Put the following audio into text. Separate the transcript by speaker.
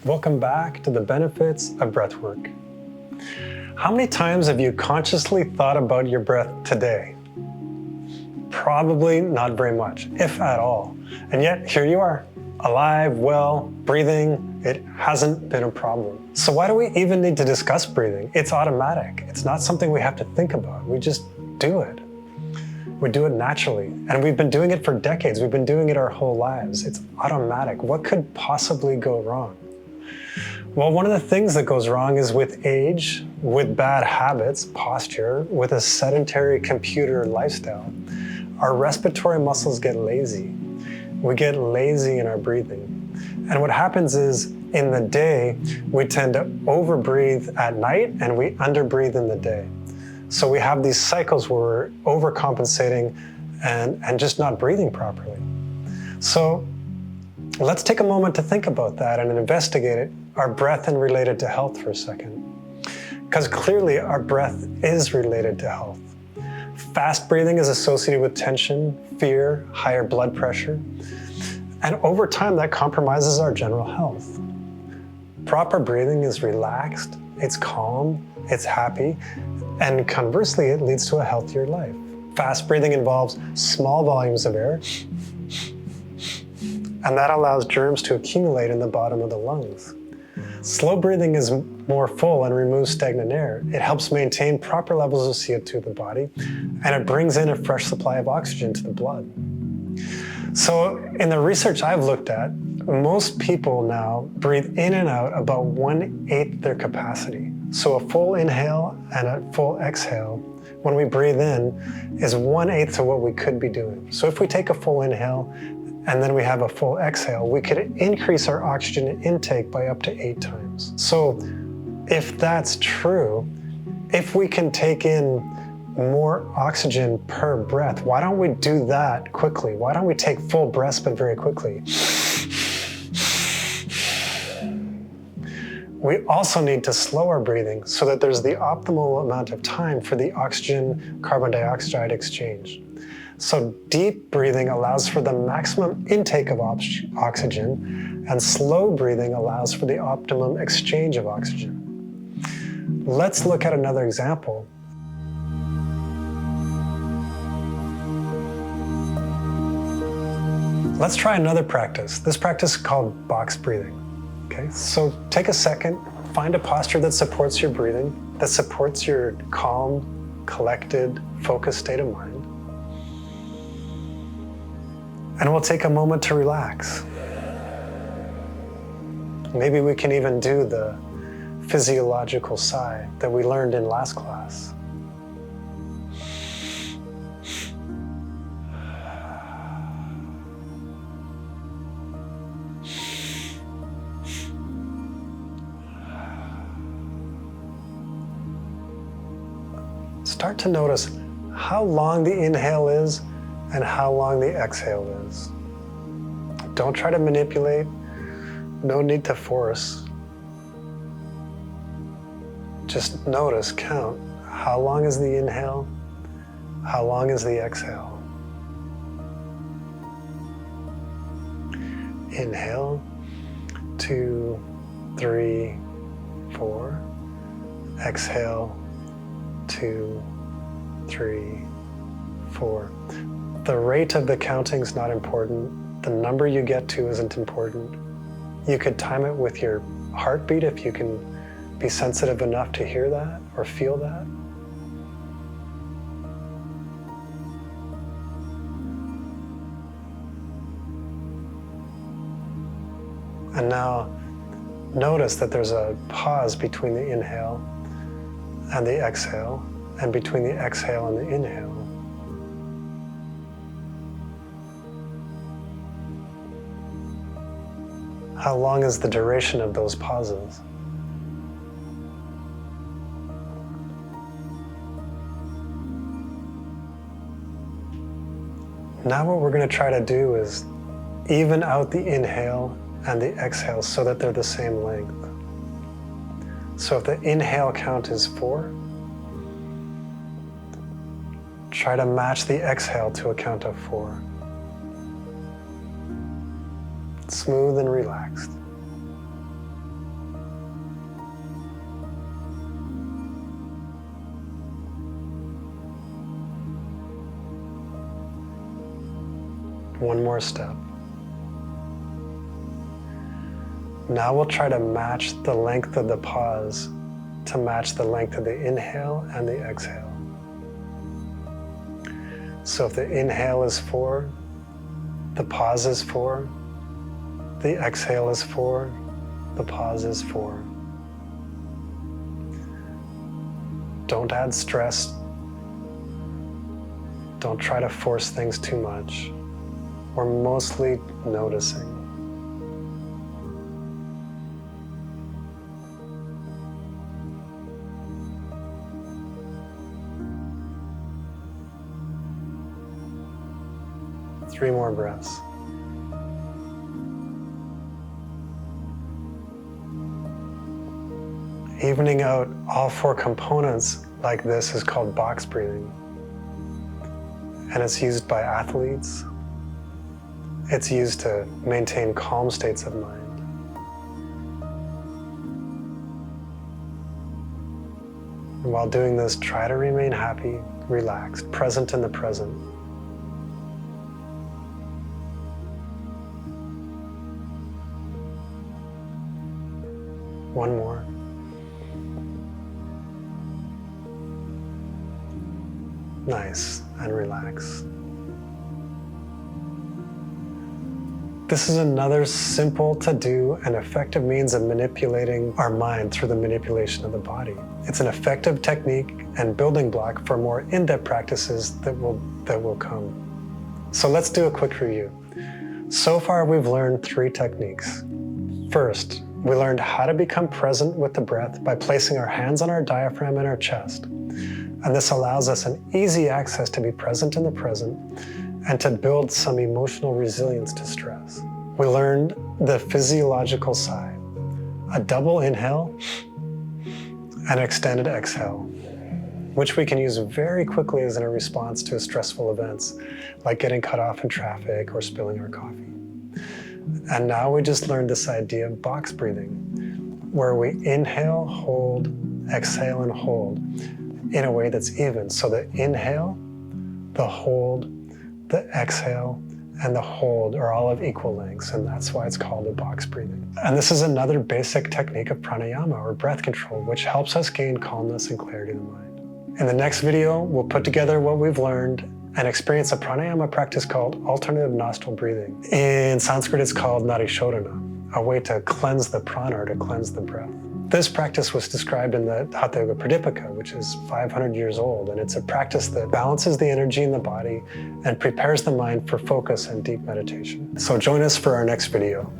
Speaker 1: Welcome back to the benefits of breathwork. How many times have you consciously thought about your breath today? Probably not very much, if at all. And yet here you are, alive, well, breathing. It hasn't been a problem. So why do we even need to discuss breathing? It's automatic. It's not something we have to think about. We just do it. We do it naturally. And we've been doing it for decades. We've been doing it our whole lives. It's automatic. What could possibly go wrong? Well, one of the things that goes wrong is with age, with bad habits, posture, with a sedentary computer lifestyle, our respiratory muscles get lazy. We get lazy in our breathing. And what happens is in the day, we tend to overbreathe at night and we underbreathe in the day. So we have these cycles where we're overcompensating and just not breathing properly. So let's take a moment to think about that and investigate it, our breath and related to health for a second. Because clearly our breath is related to health. Fast breathing is associated with tension, fear, higher blood pressure. And over time that compromises our general health. Proper breathing is relaxed, it's calm, it's happy, and conversely, it leads to a healthier life. Fast breathing involves small volumes of air, and that allows germs to accumulate in the bottom of the lungs. Slow breathing is more full and removes stagnant air. It helps maintain proper levels of CO2 in the body, and it brings in a fresh supply of oxygen to the blood. So in the research I've looked at, most people now breathe in and out about 1/8 their capacity. So a full inhale and a full exhale, when we breathe in, is 1/8 to what we could be doing. So if we take a full inhale and then we have a full exhale, we could increase our oxygen intake by up to 8 times. So if that's true, if we can take in more oxygen per breath, why don't we do that quickly? Why don't we take full breaths but very quickly? We also need to slow our breathing so that there's the optimal amount of time for the oxygen-carbon dioxide exchange. So deep breathing allows for the maximum intake of oxygen, and slow breathing allows for the optimum exchange of oxygen. Let's look at another example. Let's try another practice. This practice is called box breathing. Okay, so take a second, find a posture that supports your breathing, that supports your calm, collected, focused state of mind. And we'll take a moment to relax. Maybe we can even do the physiological sigh that we learned in last class. Start to notice how long the inhale is and how long the exhale is. Don't try to manipulate, no need to force. Just notice, count, how long is the inhale, how long is the exhale. Inhale, 2, 3, 4. Exhale, 2, 3, 4. The rate of the counting is not important. The number you get to isn't important. You could time it with your heartbeat if you can be sensitive enough to hear that or feel that. And now notice that there's a pause between the inhale and the exhale, and between the exhale and the inhale. How long is the duration of those pauses? Now what we're going to try to do is even out the inhale and the exhale so that they're the same length. So if the inhale count is 4, try to match the exhale to a count of 4. Smooth and relaxed. One more step. Now we'll try to match the length of the pause to match the length of the inhale and the exhale. So if the inhale is 4, the pause is 4, the exhale is 4, the pause is 4. Don't add stress. Don't try to force things too much. We're mostly noticing. Three more breaths. Evening out all 4 components like this is called box breathing. And it's used by athletes. It's used to maintain calm states of mind. And while doing this, try to remain happy, relaxed, present in the present. One more. Nice, and relax. This is another simple to do and effective means of manipulating our mind through the manipulation of the body. It's an effective technique and building block for more in-depth practices that will come. So let's do a quick review. So far, we've learned 3 techniques. First, we learned how to become present with the breath by placing our hands on our diaphragm and our chest. And this allows us an easy access to be present in the present and to build some emotional resilience to stress. We learned the physiological sigh, a double inhale and extended exhale, which we can use very quickly as a response to stressful events, like getting cut off in traffic or spilling our coffee. And now we just learned this idea of box breathing, where we inhale, hold, exhale, and hold in a way that's even. So the inhale, the hold, the exhale, and the hold are all of equal lengths, and that's why it's called a box breathing. And this is another basic technique of pranayama, or breath control, which helps us gain calmness and clarity of the mind. In the next video, we'll put together what we've learned and experience a pranayama practice called alternative nostril breathing. In Sanskrit, it's called narishodhana, a way to cleanse the prana, or to cleanse the breath. This practice was described in the Hatha Yoga Pradipika, which is 500 years old, and it's a practice that balances the energy in the body and prepares the mind for focus and deep meditation. So join us for our next video.